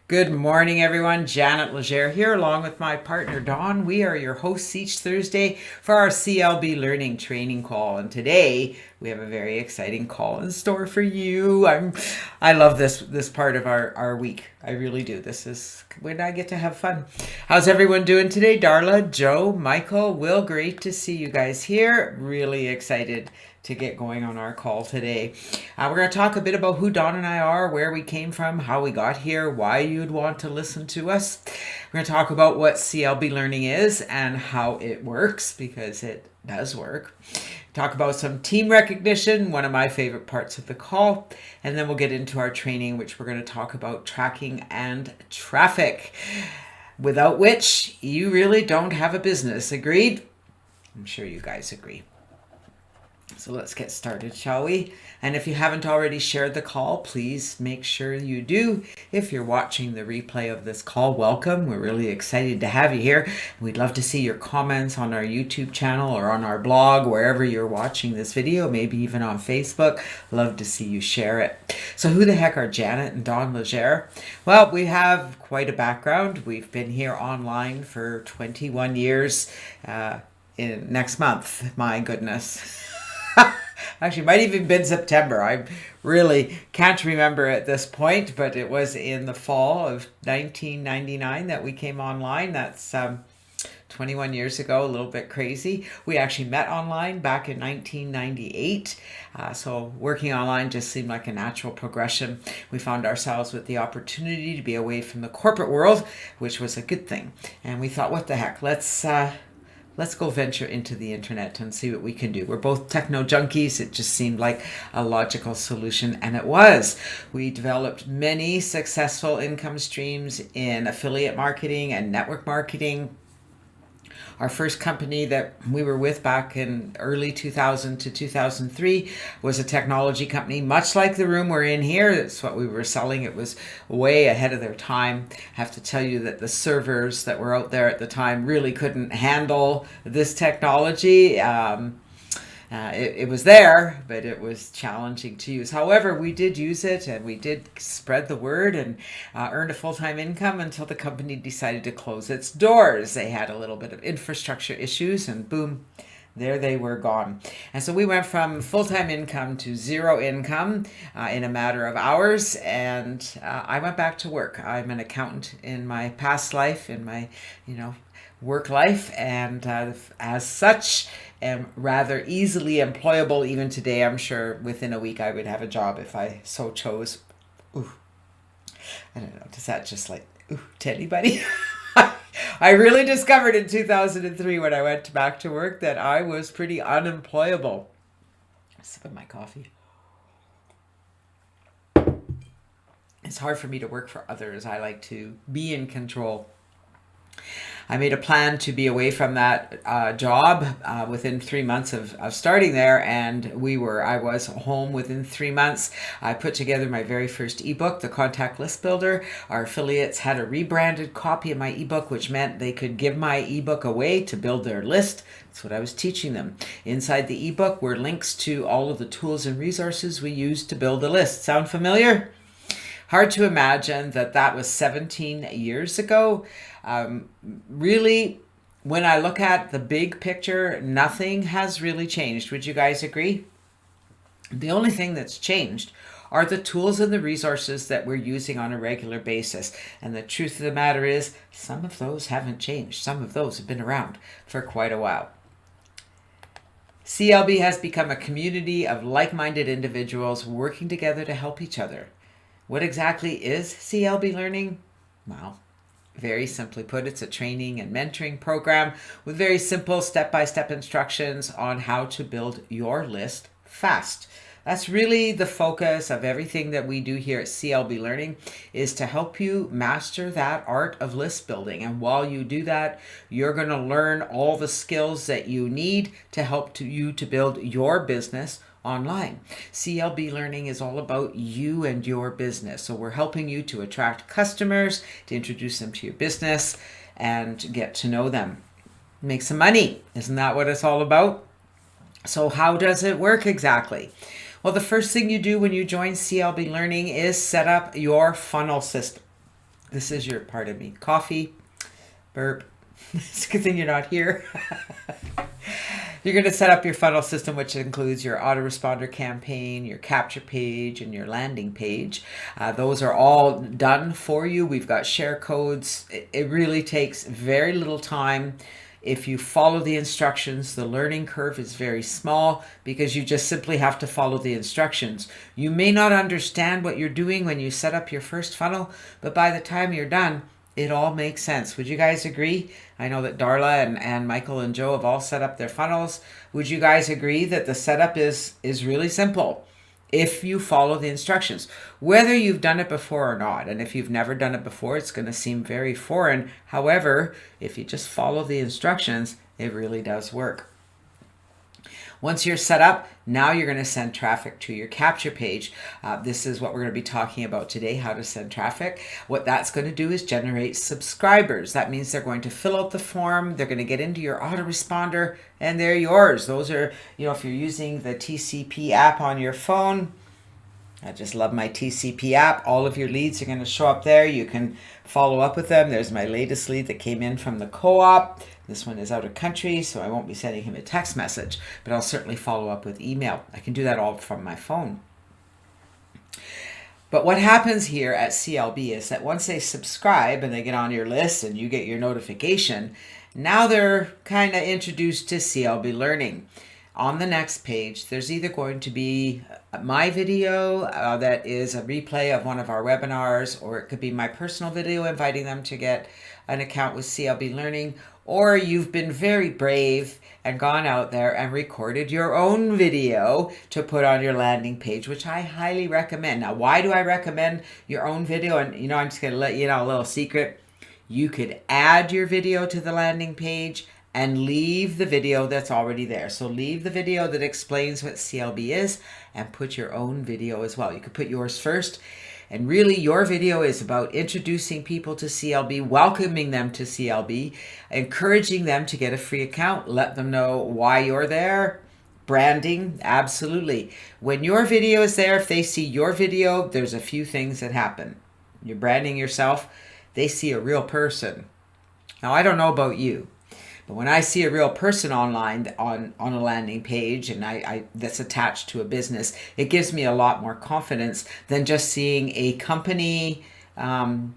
Good morning, everyone. Janet Legere here, along with my partner Dawn. We are your hosts each Thursday for our CLB Learning Training Call, and today we have a very exciting call in store for you. I love this part of our week. I really do. This is when I get to have fun. How's everyone doing today? Darla, Joe, Michael, Will, great to see you guys here. Really excited to get going on our call today. We're going to talk a bit about who Dawn and I are, where we came from, how we got here, why you'd want to listen to us. We're going to talk about what CLB learning is and how it works, because it does work. Talk about some team recognition, one of my favorite parts of the call, and then we'll get into our training, which we're going to talk about tracking and traffic, without which you really don't have a business. Agreed? I'm sure you guys agree. So let's get started, shall we? And if you haven't already shared the call, please make sure you do. If you're watching the replay of this call, welcome. We're really excited to have you here. We'd love to see your comments on our YouTube channel or on our blog, wherever you're watching this video, maybe even on Facebook. Love to see you share it. So who the heck are Janet and Dawn Legere? Well, we have quite a background. We've been here online for 21 years next month. My goodness. Actually, might even been September. I really can't remember at this point, but it was in the fall of 1999 that we came online. That's 21 years ago, a little bit crazy. We actually met online back in 1998. So working online just seemed like a natural progression. We found ourselves with the opportunity to be away from the corporate world, which was a good thing. And we thought, what the heck, let's go venture into the internet and see what we can do. We're both techno junkies. It just seemed like a logical solution, and it was. We developed many successful income streams in affiliate marketing and network marketing. Our first company that we were with back in early 2000 to 2003 was a technology company, much like the room we're in here. That's what we were selling. It was way ahead of their time. I have to tell you that the servers that were out there at the time really couldn't handle this technology. It was there, but it was challenging to use. However, we did use it, and we did spread the word and earned a full-time income until the company decided to close its doors. They had a little bit of infrastructure issues, and boom, there they were gone. And so we went from full-time income to zero income in a matter of hours, and I went back to work. I'm an accountant in my past life, in my, work life, and as such am rather easily employable even today. I'm sure within a week I would have a job if I so chose. Ooh, I don't know, does that just to anybody? I really discovered in 2003 when I went back to work that I was pretty unemployable. Sipping my coffee. It's hard for me to work for others. I like to be in control. I made a plan to be away from that job within 3 months of starting there, and I was home within 3 months. I put together my very first ebook, The Contact List Builder. Our affiliates had a rebranded copy of my ebook, which meant they could give my ebook away to build their list. That's what I was teaching them. Inside the ebook were links to all of the tools and resources we used to build a list. Sound familiar? Hard to imagine that was 17 years ago. Really, when I look at the big picture, nothing has really changed. Would you guys agree? The only thing that's changed are the tools and the resources that we're using on a regular basis. And the truth of the matter is, some of those haven't changed. Some of those have been around for quite a while. CLB has become a community of like-minded individuals working together to help each other. What exactly is CLB learning? Well, very simply put, it's a training and mentoring program with very simple step-by-step instructions on how to build your list fast. That's really the focus of everything that we do here at CLB Learning, is to help you master that art of list building. And while you do that, you're going to learn all the skills that you need to help you to build your business online. CLB Learning is all about you and your business. So we're helping you to attract customers, to introduce them to your business, and get to know them. Make some money. Isn't that what it's all about? So how does it work exactly? Well, the first thing you do when you join CLB Learning is set up your funnel system. This is your, pardon me, coffee, burp. It's a good thing you're not here. You're going to set up your funnel system, which includes your autoresponder campaign, your capture page, and your landing page. Those are all done for you. We've got share codes. It really takes very little time. If you follow the instructions, the learning curve is very small because you just simply have to follow the instructions. You may not understand what you're doing when you set up your first funnel, but by the time you're done, it all makes sense. Would you guys agree? I know that Darla and Michael and Joe have all set up their funnels. Would you guys agree that the setup is really simple if you follow the instructions, whether you've done it before or not? And if you've never done it before, it's going to seem very foreign. However, if you just follow the instructions, it really does work. Once you're set up, now you're going to send traffic to your capture page. This is what we're going to be talking about today, how to send traffic. What that's going to do is generate subscribers. That means they're going to fill out the form, they're going to get into your autoresponder, and they're yours. Those are, if you're using the TCP app on your phone, I just love my TCP app. All of your leads are going to show up there. You can follow up with them. There's my latest lead that came in from the co-op. This one is out of country, so I won't be sending him a text message, but I'll certainly follow up with email. I can do that all from my phone. But what happens here at CLB is that once they subscribe and they get on your list and you get your notification, now they're kind of introduced to CLB Learning. On the next page, there's either going to be my video that is a replay of one of our webinars, or it could be my personal video inviting them to get an account with CLB Learning, or you've been very brave and gone out there and recorded your own video to put on your landing page, which I highly recommend. Now, why do I recommend your own video? And, I'm just going to let you know a little secret. You could add your video to the landing page and leave the video that's already there. So leave the video that explains what CLB is and put your own video as well. You could put yours first. And really, your video is about introducing people to CLB, welcoming them to CLB, encouraging them to get a free account, let them know why you're there. Branding, absolutely. When your video is there, if they see your video, there's a few things that happen. You're branding yourself. They see a real person. Now, I don't know about you, but when I see a real person online on a landing page and I that's attached to a business, it gives me a lot more confidence than just seeing a company ad,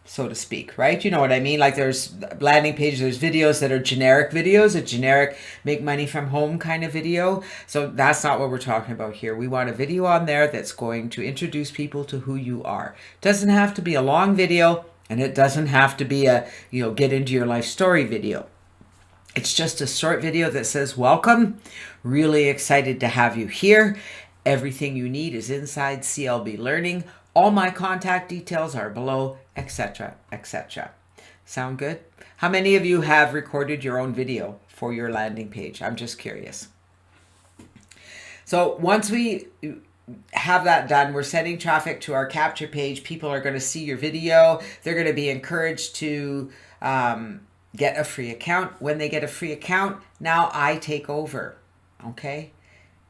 so to speak, right? You know what I mean? Like there's landing pages, there's videos that are generic videos, a generic make money from home kind of video. So that's not what we're talking about here. We want a video on there that's going to introduce people to who you are. It doesn't have to be a long video. And it doesn't have to be a, get into your life story video. It's just a short video that says, welcome, really excited to have you here. Everything you need is inside CLB Learning. All my contact details are below, etc., etc. Sound good? How many of you have recorded your own video for your landing page? I'm just curious. So once we have that done, we're sending traffic to our capture page. People are going to see your video. They're going to be encouraged to get a free account. When they get a free account, now I take over. Okay,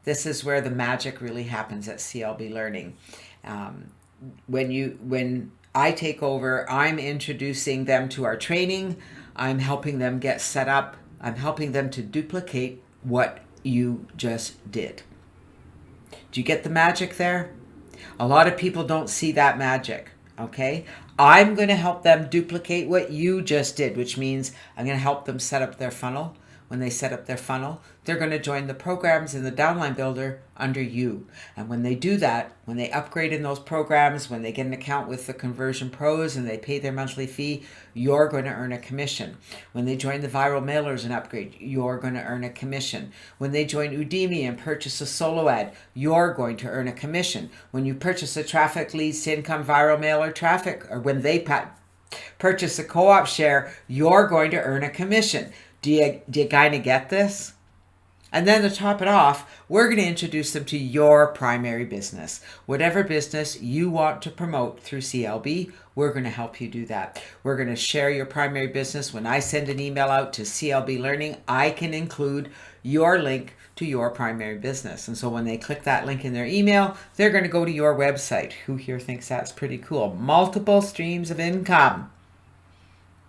this is where the magic really happens at CLB Learning. When I take over, I'm introducing them to our training. I'm helping them get set up. I'm helping them to duplicate what you just did. Do you get the magic there? A lot of people don't see that magic, okay? I'm going to help them duplicate what you just did, which means I'm going to help them set up their funnel. When they set up their funnel, they're going to join the programs in the downline builder under you. And when they do that, when they upgrade in those programs, when they get an account with the Conversion Pros and they pay their monthly fee, you're going to earn a commission. When they join the viral mailers and upgrade, you're going to earn a commission. When they join Udemy and purchase a solo ad, you're going to earn a commission. When you purchase a traffic leads to income viral mailer traffic, or when they purchase a co-op share, you're going to earn a commission. Do you kind of get this? And then to top it off, we're going to introduce them to your primary business. Whatever business you want to promote through CLB, we're going to help you do that. We're going to share your primary business. When I send an email out to CLB Learning, I can include your link to your primary business. And so when they click that link in their email, they're going to go to your website. Who here thinks that's pretty cool? Multiple streams of income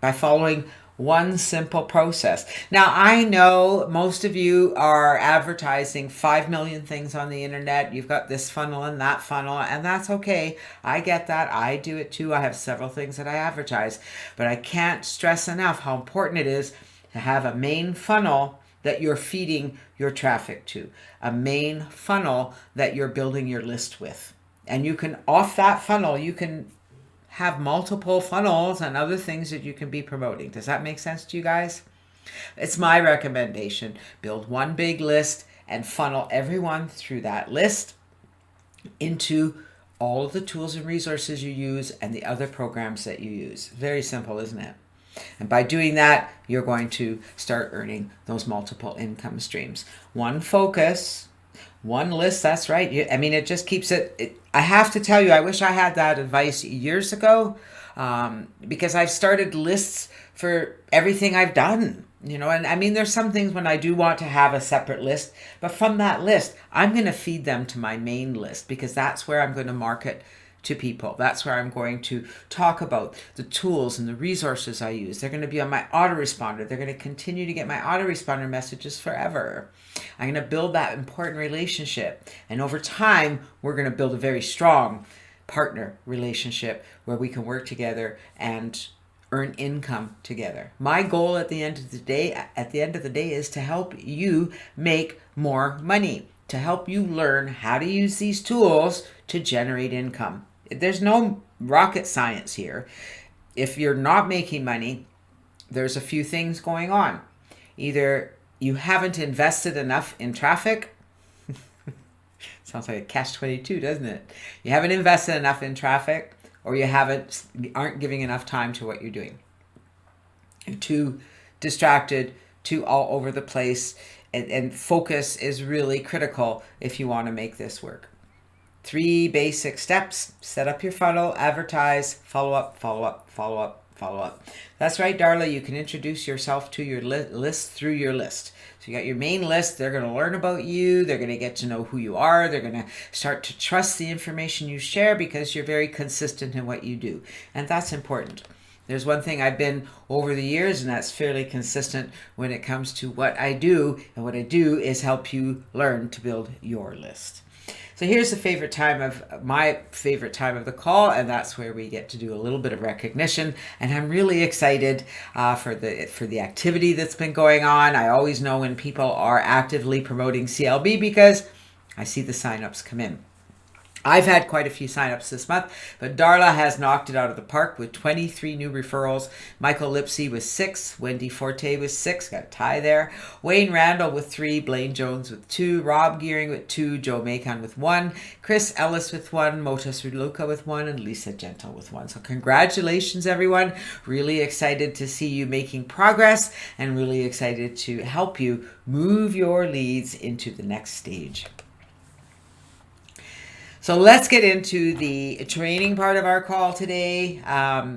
by following one simple process. Now, I know most of you are advertising 5 million things on the internet. You've got this funnel and that funnel, and that's okay. I get that. I do it too. I have several things that I advertise, but I can't stress enough how important it is to have a main funnel that you're feeding your traffic to, a main funnel that you're building your list with. And you can, off that funnel, you can have multiple funnels and other things that you can be promoting. Does that make sense to you guys? It's my recommendation. Build one big list and funnel everyone through that list into all of the tools and resources you use and the other programs that you use. Very simple, isn't it? And by doing that, you're going to start earning those multiple income streams. One focus, one list, that's right. I mean, it just keeps it. I have to tell you, I wish I had that advice years ago, because I've started lists for everything I've done. And I mean, there's some things when I do want to have a separate list, but from that list, I'm going to feed them to my main list because that's where I'm going to market to people. That's where I'm going to talk about the tools and the resources I use. They're going to be on my autoresponder. They're going to continue to get my autoresponder messages forever. I'm going to build that important relationship. And over time, we're going to build a very strong partner relationship where we can work together and earn income together. My goal at the end of the day is to help you make more money, to help you learn how to use these tools to generate income. There's no rocket science here. If you're not making money, there's a few things going on. Either you haven't invested enough in traffic. Sounds like a catch-22, doesn't it? You haven't invested enough in traffic, or you aren't giving enough time to what you're doing. You're too distracted, too all over the place, and focus is really critical if you want to make this work. 3 basic steps: set up your funnel, advertise, follow up, follow up, follow up, follow up. That's right, Darla, you can introduce yourself to your list through your list. So you got your main list, they're going to learn about you, they're going to get to know who you are, they're going to start to trust the information you share because you're very consistent in what you do. And that's important. There's one thing I've been over the years, and that's fairly consistent when it comes to what I do. And what I do is help you learn to build your list. So here's my favorite time of the call, and that's where we get to do a little bit of recognition. And I'm really excited for the activity that's been going on. I always know when people are actively promoting CLB because I see the signups come in. I've had quite a few signups this month, but Darla has knocked it out of the park with 23 new referrals. Michael Lipsy with 6, Wendy Forte with 6, got a tie there. Wayne Randall with 3, Blaine Jones with 2, Rob Gearing with 2, Joe Macon with 1, Chris Ellis with 1, Motus Ruluka with 1, and Lisa Gentle with 1. So congratulations, everyone. Really excited to see you making progress and really excited to help you move your leads into the next stage. So let's get into the training part of our call today.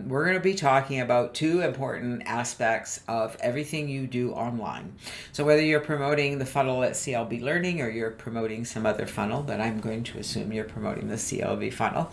We're going to be talking about 2 important aspects of everything you do online. So whether you're promoting the funnel at CLB Learning or you're promoting some other funnel, but I'm going to assume you're promoting the CLB funnel,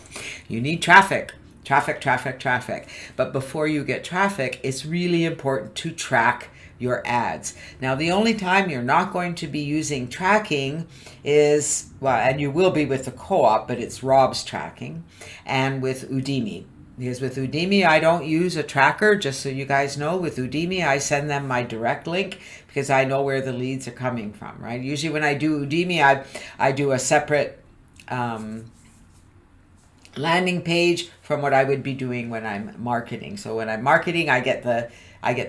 you need traffic. Traffic. But before you get traffic, it's really important to track your ads. Now, the only time you're not going to be using tracking is, well, and you will be with the co-op, but it's Rob's tracking, and with Udemy. Because with Udemy, I don't use a tracker, just so you guys know. With Udemy, I send them my direct link because I know where the leads are coming from, right? Usually when I do Udemy, I do a separate landing page from what I would be doing when I'm marketing. So when I'm marketing, I get the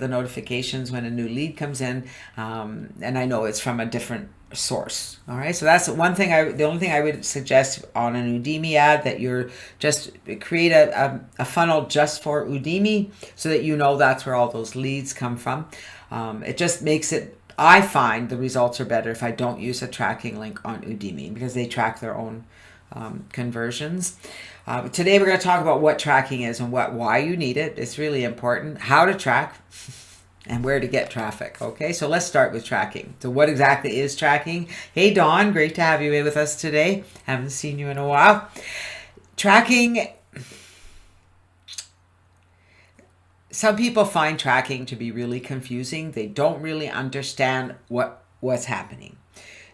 notifications when a new lead comes in, and I know it's from a different source. All right, so that's one thing. The only thing I would suggest on an Udemy ad, that you're just create a funnel just for Udemy, so that you know that's where all those leads come from. It just makes it. I find the results are better if I don't use a tracking link on Udemy because they track their own conversions. Today we're going to talk about what tracking is and why you need it. It's really important. How to track and where to get traffic. Okay, so let's start with tracking. So what exactly is tracking? Hey Dawn, great to have you with us today. Haven't seen you in a while. Tracking, some people find tracking to be really confusing. They don't really understand what's happening.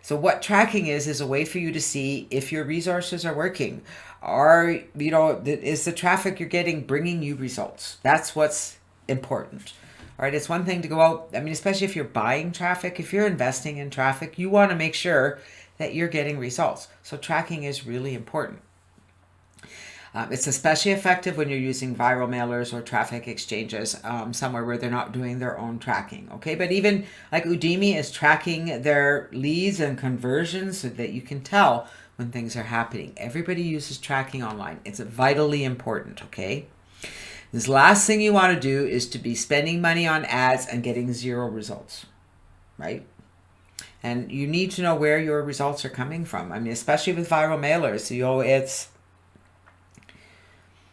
So what tracking is a way for you to see if your resources are working. Is the traffic you're getting bringing you results? That's what's important. All right, it's one thing to go out, especially if you're buying traffic, if you're investing in traffic, you want to make sure that you're getting results. So tracking is really important. It's especially effective when you're using viral mailers or traffic exchanges somewhere where they're not doing their own tracking. Okay, but even like Udemy is tracking their leads and conversions so that you can tell when things are happening. Everybody uses tracking online. It's vitally important. Okay. This last thing you want to do is to be spending money on ads and getting zero results, right? And you need to know where your results are coming from. Especially with viral mailers,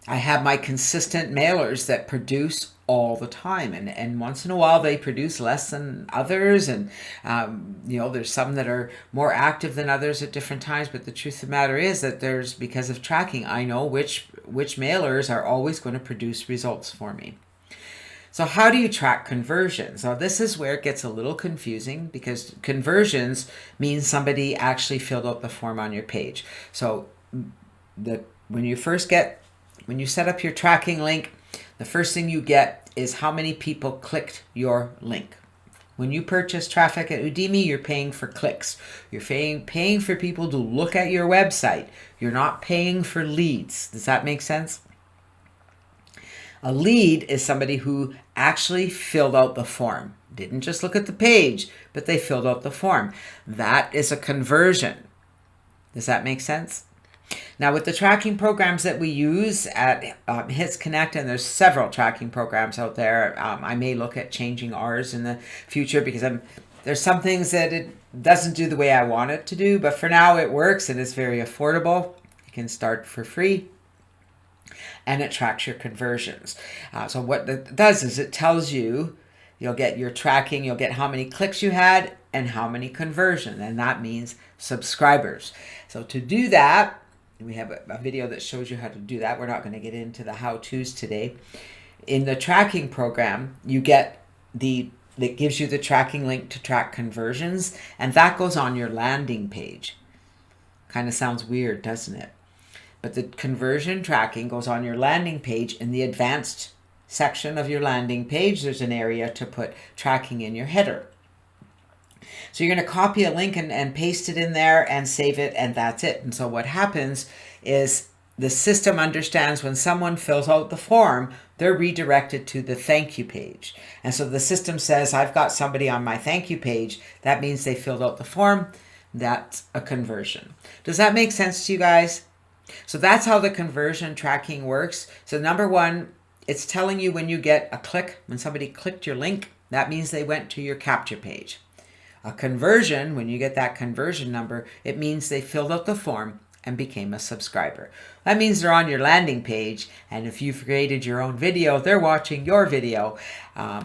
I have my consistent mailers that produce all the time, and once in a while they produce less than others, and there's some that are more active than others at different times, but the truth of the matter is that because of tracking, I know which mailers are always going to produce results for me. So how do you track conversions? Now this is where it gets a little confusing, because conversions means somebody actually filled out the form on your page. So when you set up your tracking link, the first thing you get is how many people clicked your link. When you purchase traffic at Udemy, you're paying for clicks. You're paying for people to look at your website. You're not paying for leads. Does that make sense? A lead is somebody who actually filled out the form. Didn't just look at the page, but they filled out the form. That is a conversion. Does that make sense? Now with the tracking programs that we use at Hits Connect, and there's several tracking programs out there. I may look at changing ours in the future because there's some things that it doesn't do the way I want it to do, but for now it works and it's very affordable. You can start for free and it tracks your conversions. So what it does is it tells you'll get your tracking, you'll get how many clicks you had and how many conversions, and that means subscribers. So to do that, we have a video that shows you how to do that. We're not going to get into the how-tos today. In the tracking program, you get that gives you the tracking link to track conversions, and that goes on your landing page. Kind of sounds weird, doesn't it? But the conversion tracking goes on your landing page. In the advanced section of your landing page, there's an area to put tracking in your header. So you're going to copy a link and paste it in there and save it, and that's it. And so what happens is the system understands when someone fills out the form, they're redirected to the thank you page. And so the system says, I've got somebody on my thank you page. That means they filled out the form. That's a conversion. Does that make sense to you guys? So that's how the conversion tracking works. So number one, it's telling you when you get a click, when somebody clicked your link, that means they went to your capture page. A conversion, when you get that conversion number, it means they filled out the form and became a subscriber. That means they're on your landing page, and if you've created your own video, they're watching your video,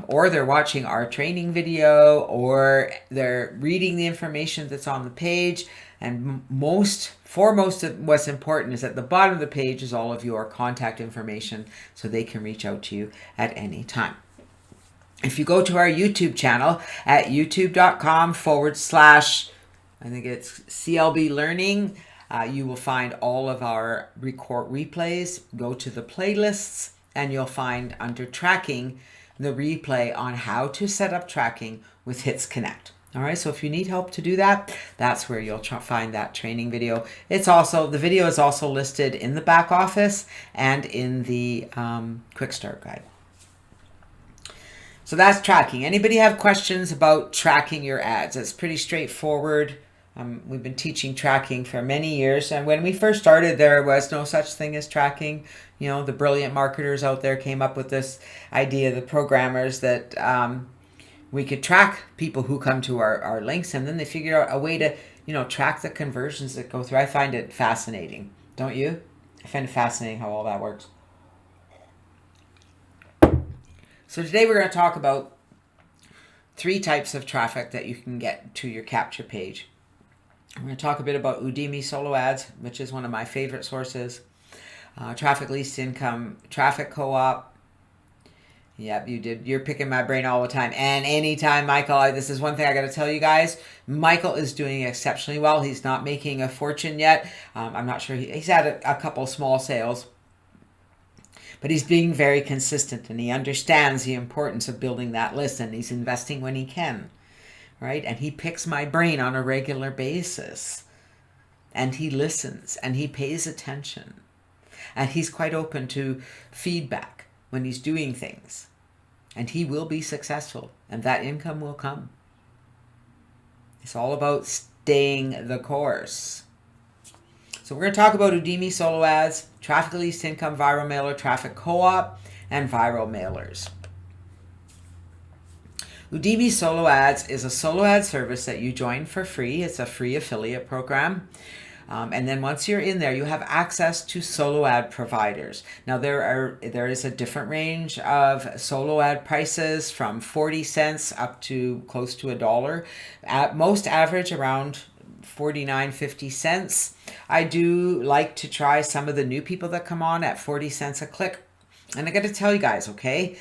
or they're watching our training video, or they're reading the information that's on the page. And foremost of what's important is at the bottom of the page is all of your contact information so they can reach out to you at any time. If you go to our YouTube channel at youtube.com/ I think it's CLB Learning, you will find all of our replays. Go to the playlists and you'll find under tracking the replay on how to set up tracking with Hits Connect. All right, so if you need help to do that, that's where you'll find that training video. The video is also listed in the back office and in the quick start guide. So that's tracking. Anybody have questions about tracking your ads? It's pretty straightforward. We've been teaching tracking for many years, and when we first started, there was no such thing as tracking. The brilliant marketers out there came up with this idea, the programmers, that we could track people who come to our links, and then they figured out a way to, track the conversions that go through. I find it fascinating. Don't you? I find it fascinating how all that works. So today we're going to talk about three types of traffic that you can get to your capture page. I'm going to talk a bit about Udemy solo ads, which is one of my favorite sources. Traffic least income, traffic co-op. Yep, you did. You're picking my brain all the time. And anytime, Michael, this is one thing I got to tell you guys. Michael is doing exceptionally well. He's not making a fortune yet. I'm not sure. He's had a couple small sales. But he's being very consistent, and he understands the importance of building that list, and he's investing when he can, right? And he picks my brain on a regular basis. And he listens, and he pays attention. And he's quite open to feedback when he's doing things. And he will be successful, and that income will come. It's all about staying the course. So we're going to talk about Udemy solo ads, traffic least income, viral mailer, traffic co-op, and viral mailers. Udemy solo ads is a solo ad service that you join for free. It's a free affiliate program. And then once you're in there, you have access to solo ad providers. Now there is a different range of solo ad prices from 40 cents up to close to $1. At most average around 49.50 cents. I do like to try some of the new people that come on at 40 cents a click. And I got to tell you guys, okay,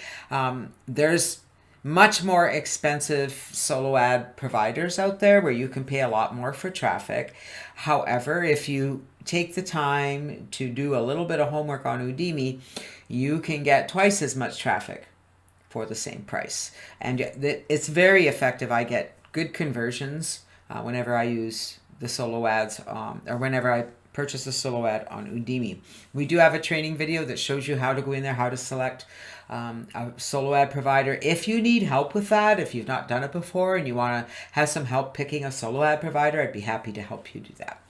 there's much more expensive solo ad providers out there where you can pay a lot more for traffic. However, if you take the time to do a little bit of homework on Udemy, you can get twice as much traffic for the same price. And it's very effective. I get good conversions whenever I use the solo ads or whenever I purchase a solo ad on Udemy. We do have a training video that shows you how to go in there, how to select a solo ad provider. If you need help with that, if you've not done it before and you want to have some help picking a solo ad provider, I'd be happy to help you do that.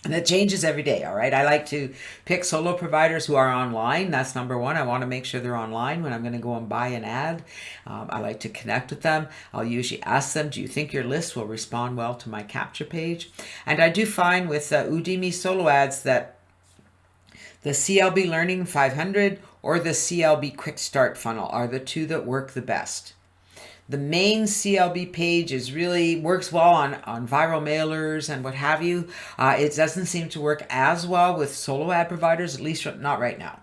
And it changes every day, all right? I like to pick solo providers who are online. That's number one. I want to make sure they're online when I'm going to go and buy an ad. I like to connect with them. I'll usually ask them, do you think your list will respond well to my capture page? And I do find with Udemy solo ads that the CLB Learning 500 or the CLB Quick Start Funnel are the two that work the best. The main CLB page works well on viral mailers and what have you. It doesn't seem to work as well with solo ad providers, at least not right now.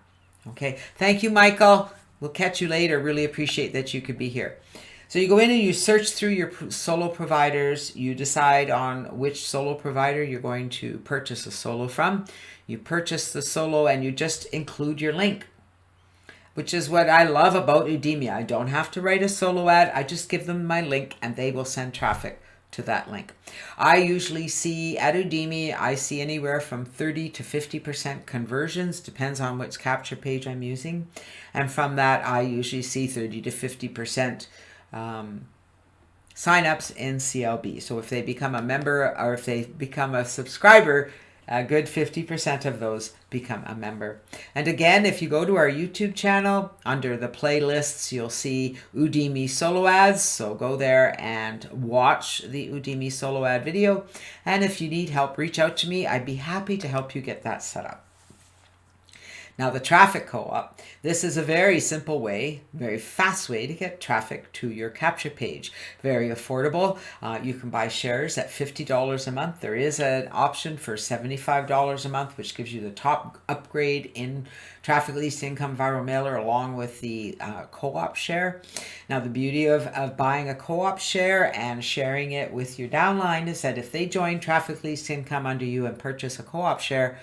Okay, thank you, Michael. We'll catch you later. Really appreciate that you could be here. So you go in and you search through your solo providers. You decide on which solo provider you're going to purchase a solo from. You purchase the solo and you just include your link, which is what I love about Udemy. I don't have to write a solo ad. I just give them my link and they will send traffic to that link. I usually see at Udemy, I see anywhere from 30 to 50% conversions, depends on which capture page I'm using. And from that, I usually see 30 to 50% signups in CLB. So if they become a member or if they become a subscriber, a good 50% of those become a member. And again, if you go to our YouTube channel, under the playlists, you'll see Udemy solo ads. So go there and watch the Udemy solo ad video. And if you need help, reach out to me. I'd be happy to help you get that set up. Now the traffic co-op, this is a very simple way, very fast way to get traffic to your capture page. Very affordable. You can buy shares at $50 a month. There is an option for $75 a month, which gives you the top upgrade in traffic least income viral mailer along with the co-op share. Now the beauty of buying a co-op share and sharing it with your downline is that if they join traffic least income under you and purchase a co-op share,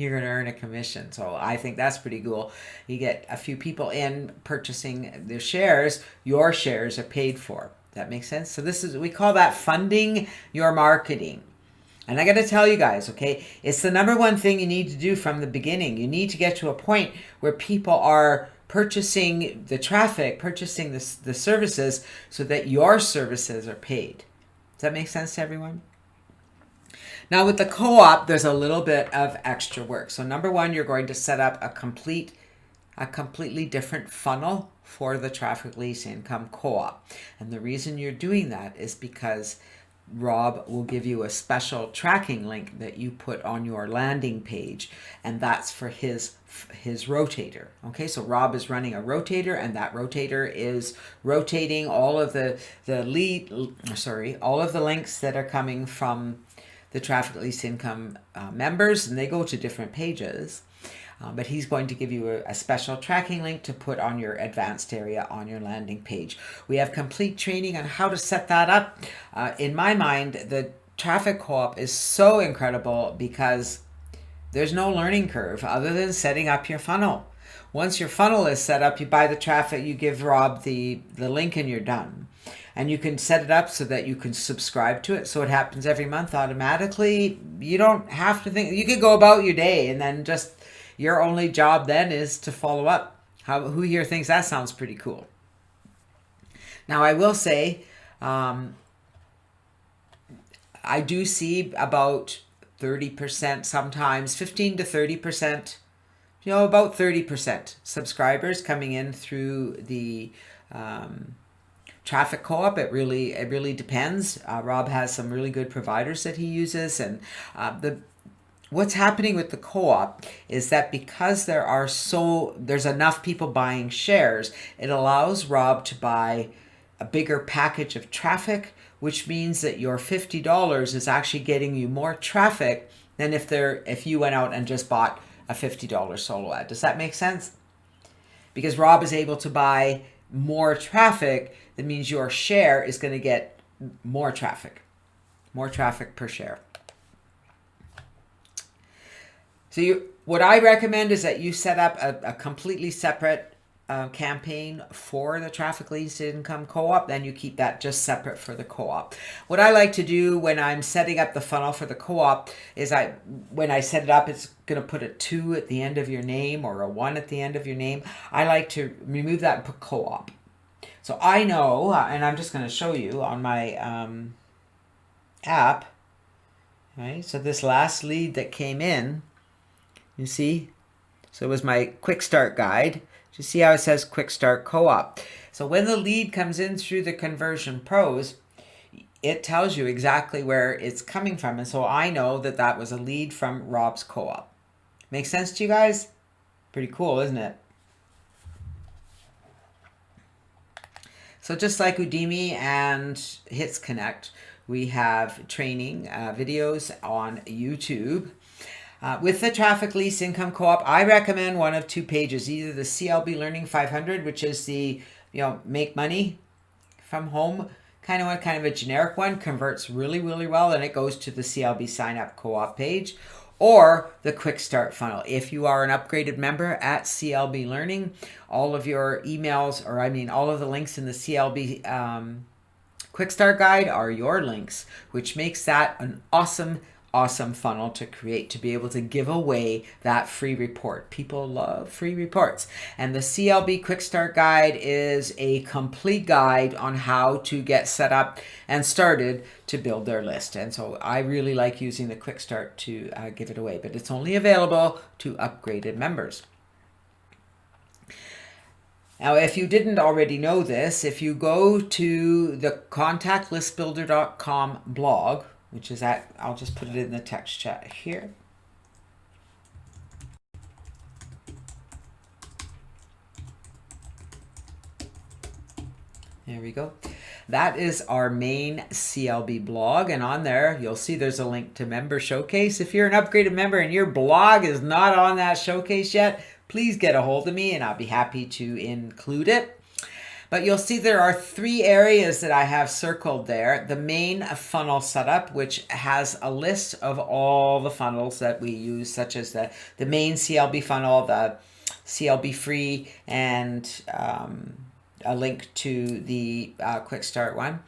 you're going to earn a commission. So I think that's pretty cool. You get a few people in purchasing their shares, your shares are paid for. That makes sense? So we call that funding your marketing. And I got to tell you guys, okay, it's the number one thing you need to do from the beginning. You need to get to a point where people are purchasing the traffic, purchasing the services so that your services are paid. Does that make sense to everyone? Now with the co-op, there's a little bit of extra work. So number one, you're going to set up a completely different funnel for the traffic least income co-op. And the reason you're doing that is because Rob will give you a special tracking link that you put on your landing page, and that's for his rotator. Okay, so Rob is running a rotator, and that rotator is rotating all of the all of the links that are coming from the Traffic Lease Income members, and they go to different pages. But he's going to give you a special tracking link to put on your advanced area on your landing page. We have complete training on how to set that up. In my mind, the traffic co-op is so incredible because there's no learning curve other than setting up your funnel. Once your funnel is set up, you buy the traffic, you give Rob the link, and you're done. And you can set it up so that you can subscribe to it, so it happens every month automatically. You don't have to think. You could go about your day, and then just your only job then is to follow up. Who here thinks that sounds pretty cool? Now, I will say, I do see about 30%, sometimes 15 to 30%, about 30% subscribers coming in through the traffic co-op. It really depends. Rob has some really good providers that he uses, and what's happening with the co-op is that because there's enough people buying shares, it allows Rob to buy a bigger package of traffic, which means that your $50 is actually getting you more traffic than if you went out and just bought a $50 solo ad. Does that make sense? Because Rob is able to buy more traffic, that means your share is going to get more traffic per share. So what I recommend is that you set up a completely separate campaign for the Traffic Lease Income Co-op, then you keep that just separate for the co-op. What I like to do when I'm setting up the funnel for the co-op is when I set it up, it's going to put a 2 at the end of your name or a 1 at the end of your name. I like to remove that and put co-op. So I know, and I'm just going to show you on my app, right? So this last lead that came in, you see, so it was my quick start guide. You see how it says quick start co-op. So when the lead comes in through the Conversion Pros, it tells you exactly where it's coming from. And so I know that that was a lead from Rob's co-op. Makes sense to you guys? Pretty cool, isn't it? So just like Udemy and Hits Connect, we have training videos on YouTube. With the Traffic Lease Income Co-op, I recommend one of 2 pages, either the CLB Learning 500, which is the, make money from home kind of a generic one, converts really, really well, and it goes to the CLB Sign Up Co-op page, or the Quick Start Funnel. If you are an upgraded member at CLB Learning, all of your emails, all of the links in the CLB Quick Start Guide are your links, which makes that an awesome funnel to create, to be able to give away that free report. People love free reports. And the CLB Quick Start Guide is a complete guide on how to get set up and started to build their list. And so I really like using the Quick Start to give it away, but it's only available to upgraded members. Now, if you didn't already know this, if you go to the contactlistbuilder.com blog, which is I'll just put it in the text chat here. There we go. That is our main CLB blog, and on there you'll see there's a link to Member Showcase. If you're an upgraded member and your blog is not on that showcase yet, please get a hold of me and I'll be happy to include it. But you'll see there are 3 areas that I have circled there. The main funnel setup, which has a list of all the funnels that we use, such as the main CLB funnel, the CLB free, and a link to the Quick Start one.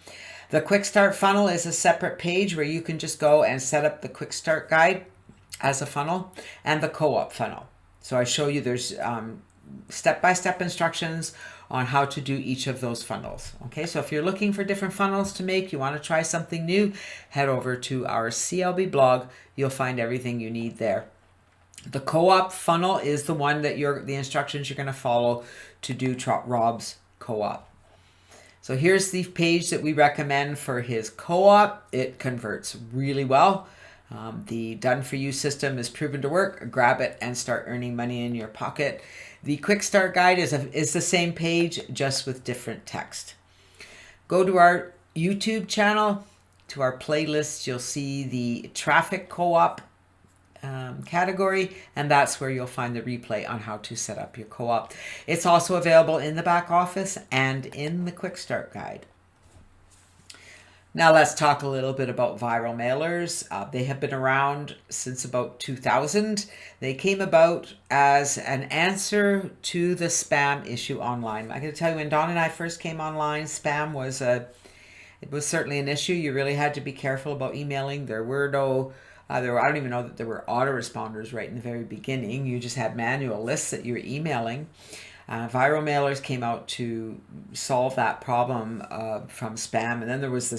The Quick Start funnel is a separate page where you can just go and set up the Quick Start guide as a funnel, and the co-op funnel. So I show you there's step-by-step instructions on how to do each of those funnels. Okay, so if you're looking for different funnels to make, you want to try something new, head over to our CLB blog. You'll find everything you need there. The co-op funnel is the one that the instructions you're going to follow to do Rob's co-op. So here's the page that we recommend for his co-op. It converts really well. The done for you system is proven to work. Grab it and start earning money in your pocket. The quick start guide is the same page, just with different text. Go to our YouTube channel, to our playlist. You'll see the traffic co-op category, and that's where you'll find the replay on how to set up your co-op. It's also available in the back office and in the quick start guide. Now let's talk a little bit about viral mailers. They have been around since about 2000. They came about as an answer to the spam issue online. I gotta tell you, when Don and I first came online, spam was it was certainly an issue. You really had to be careful about emailing. There were no I don't even know that there were autoresponders right in the very beginning. You just had manual lists that you were emailing. Viral mailers came out to solve that problem from spam. And then there was the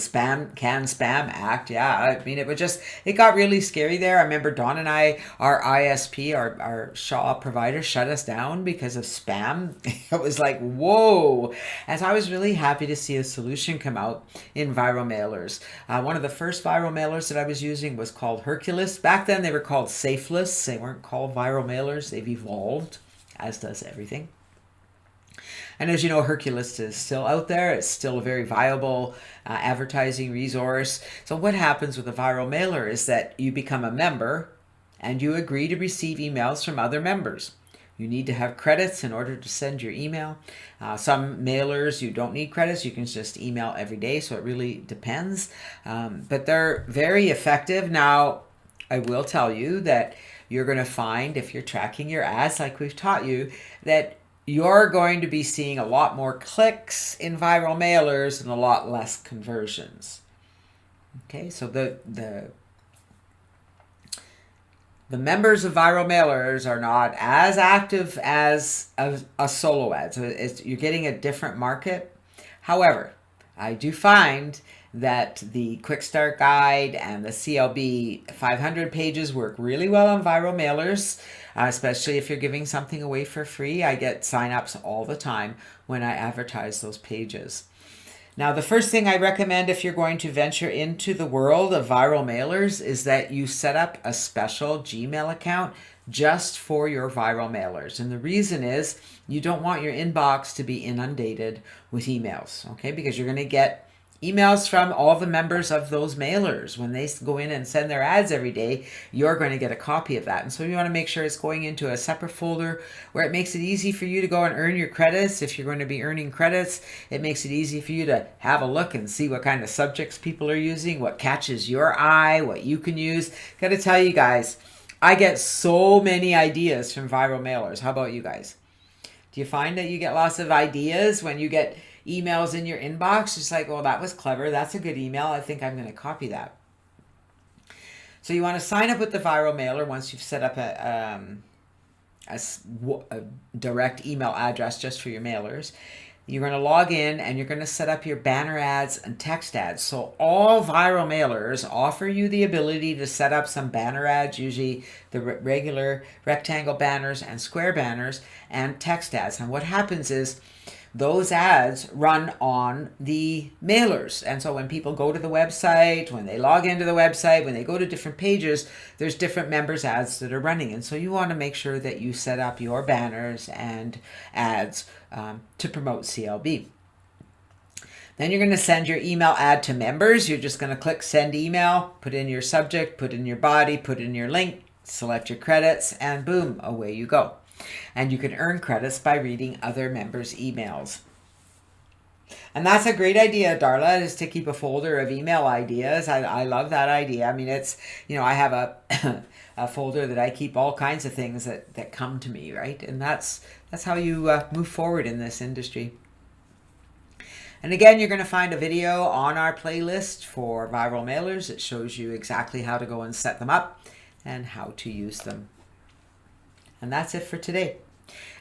Can Spam Act. Yeah, I mean, it got really scary there. I remember Don and I, our ISP, our Shaw provider, shut us down because of spam. It was like, whoa. And so I was really happy to see a solution come out in viral mailers. One of the first viral mailers that I was using was called Hercules. Back then they were called Safeless. They weren't called viral mailers. They've evolved, as does everything. And as you know, Hercules is still out there. It's still a very viable advertising resource. So what happens with a viral mailer is that you become a member and you agree to receive emails from other members. You need to have credits in order to send your email. Some mailers, you don't need credits. You can just email every day. So it really depends. But they're very effective. Now, I will tell you that you're going to find, if you're tracking your ads like we've taught you, that you're going to be seeing a lot more clicks in viral mailers and a lot less conversions. Okay, so the members of viral mailers are not as active as a solo ad. So you're getting a different market. However, I do find that the Quick Start Guide and the CLB 500 pages work really well on viral mailers, especially if you're giving something away for free. I get signups all the time when I advertise those pages. Now, the first thing I recommend if you're going to venture into the world of viral mailers is that you set up a special Gmail account just for your viral mailers. And the reason is you don't want your inbox to be inundated with emails, okay? Because you're going to get emails from all the members of those mailers. When they go in and send their ads every day, you're going to get a copy of that. And so you want to make sure it's going into a separate folder where it makes it easy for you to go and earn your credits. If you're going to be earning credits, it makes it easy for you to have a look and see what kind of subjects people are using, what catches your eye, what you can use. Got to tell you guys, I get so many ideas from viral mailers. How about you guys? Do you find that you get lots of ideas when you get emails in your inbox? It's like, oh, that was clever. That's a good email. I think I'm going to copy that. So you want to sign up with the viral mailer once you've set up a direct email address just for your mailers. You're going to log in and you're going to set up your banner ads and text ads. So all viral mailers offer you the ability to set up some banner ads, usually the regular rectangle banners and square banners, and text ads. And what happens is those ads run on the mailers. And so when people go to the website, when they log into the website, when they go to different pages, there's different members' ads that are running. And so you want to make sure that you set up your banners and ads to promote CLB. Then you're going to send your email ad to members. You're just going to click send email, put in your subject, put in your body, put in your link, select your credits, and boom, away you go. And you can earn credits by reading other members' emails. And that's a great idea, Darla, is to keep a folder of email ideas. I love that idea. I mean, it's, I have a a folder that I keep all kinds of things that come to me, right? And that's how you move forward in this industry. And again, you're going to find a video on our playlist for viral mailers. It shows you exactly how to go and set them up and how to use them. And that's it for today.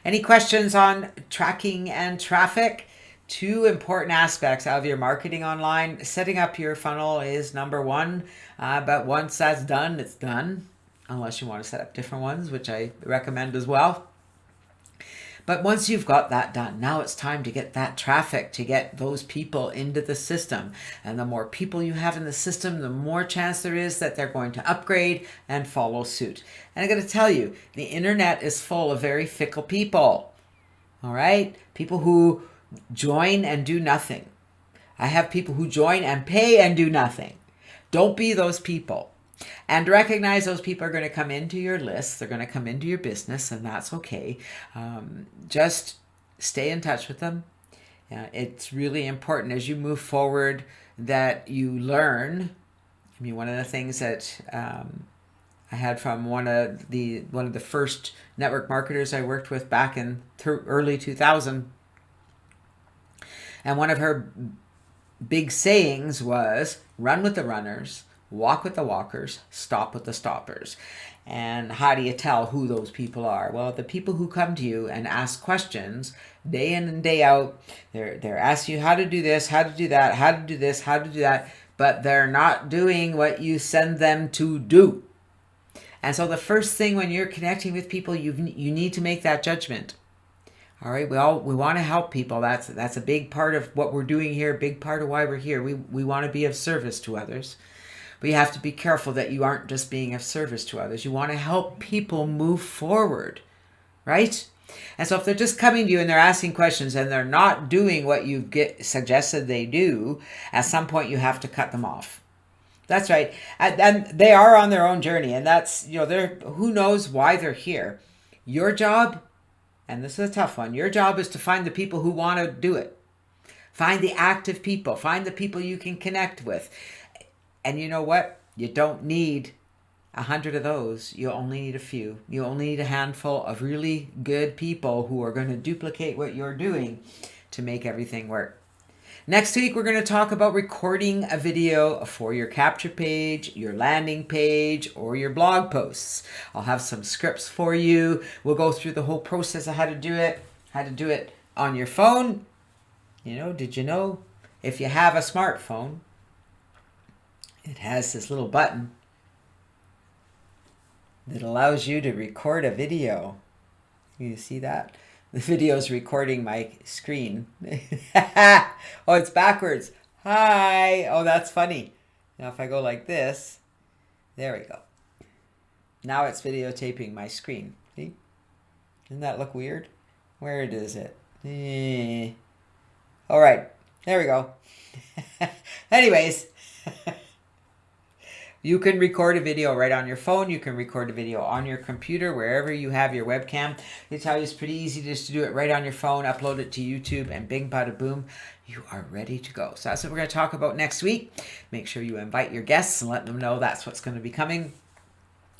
Any questions on tracking and traffic? Two important aspects of your marketing online. Setting up your funnel is number one, but once that's done, it's done, unless you want to set up different ones, which I recommend as well. But once you've got that done, now it's time to get that traffic, to get those people into the system. And the more people you have in the system, the more chance there is that they're going to upgrade and follow suit. And I got to tell you, the internet is full of very fickle people. All right? People who join and do nothing. I have people who join and pay and do nothing. Don't be those people. And recognize those people are going to come into your list. They're going to come into your business, and that's okay. Just stay in touch with them. It's really important as you move forward that you learn. I mean, one of the things that I had from one of the first network marketers I worked with back in early 2000, and one of her big sayings was, "Run with the runners, walk with the walkers, stop with the stoppers." And how do you tell who those people are? Well, the people who come to you and ask questions day in and day out, they're asking you how to do this, how to do that, how to do this, how to do that, but they're not doing what you send them to do. And so the first thing when you're connecting with people, you need to make that judgment. All right, we want to help people. That's a big part of what we're doing here, a big part of why we're here. We want to be of service to others. But you have to be careful that you aren't just being of service to others. You want to help people move forward, right? And so if they're just coming to you and they're asking questions and they're not doing what you suggested they do, at some point you have to cut them off. That's right. And they are on their own journey, and that's, who knows why they're here. Your job, and this is a tough one, your job is to find the people who want to do it. Find the active people. Find the people you can connect with. And you know what? You don't need 100 of those. You only need a few. You only need a handful of really good people who are going to duplicate what you're doing to make everything work. Next week, we're going to talk about recording a video for your capture page, your landing page, or your blog posts. I'll have some scripts for you. We'll go through the whole process of how to do it on your phone. Did you know if you have a smartphone, it has this little button that allows you to record a video. You see that? The video is recording my screen. Oh, it's backwards. Hi. Oh, that's funny. Now if I go like this, there we go. Now it's videotaping my screen. See? Doesn't that look weird? Where is it? All right. There we go. Anyways. You can record a video right on your phone. You can record a video on your computer, wherever you have your webcam. I tell you, it's pretty easy just to do it right on your phone, upload it to YouTube, and bing, bada, boom, you are ready to go. So that's what we're going to talk about next week. Make sure you invite your guests and let them know that's what's going to be coming.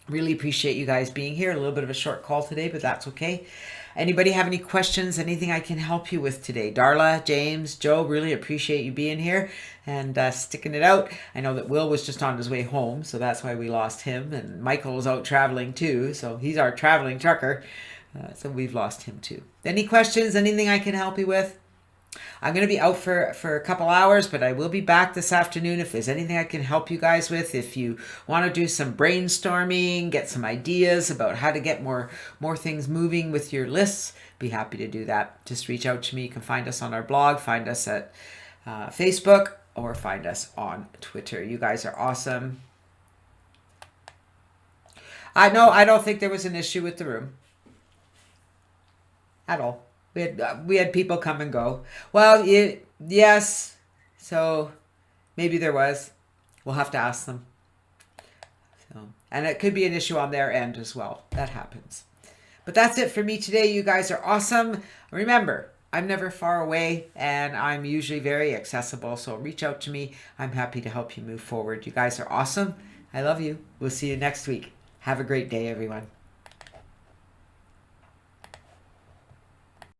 Really appreciate you guys being here. A little bit of a short call today, but that's okay. Anybody have any questions, anything I can help you with today? Darla, James, Joe, really appreciate you being here and sticking it out. I know that Will was just on his way home, so that's why we lost him. And Michael was out traveling too, so he's our traveling trucker. So we've lost him too. Any questions, anything I can help you with? I'm going to be out for a couple hours, but I will be back this afternoon if there's anything I can help you guys with. If you want to do some brainstorming, get some ideas about how to get more things moving with your lists, be happy to do that. Just reach out to me. You can find us on our blog, find us at Facebook, or find us on Twitter. You guys are awesome. I don't think there was an issue with the room at all. We had people come and go. Well, yes. So maybe there was. We'll have to ask them. And it could be an issue on their end as well. That happens. But that's it for me today. You guys are awesome. Remember, I'm never far away and I'm usually very accessible. So reach out to me. I'm happy to help you move forward. You guys are awesome. I love you. We'll see you next week. Have a great day, everyone.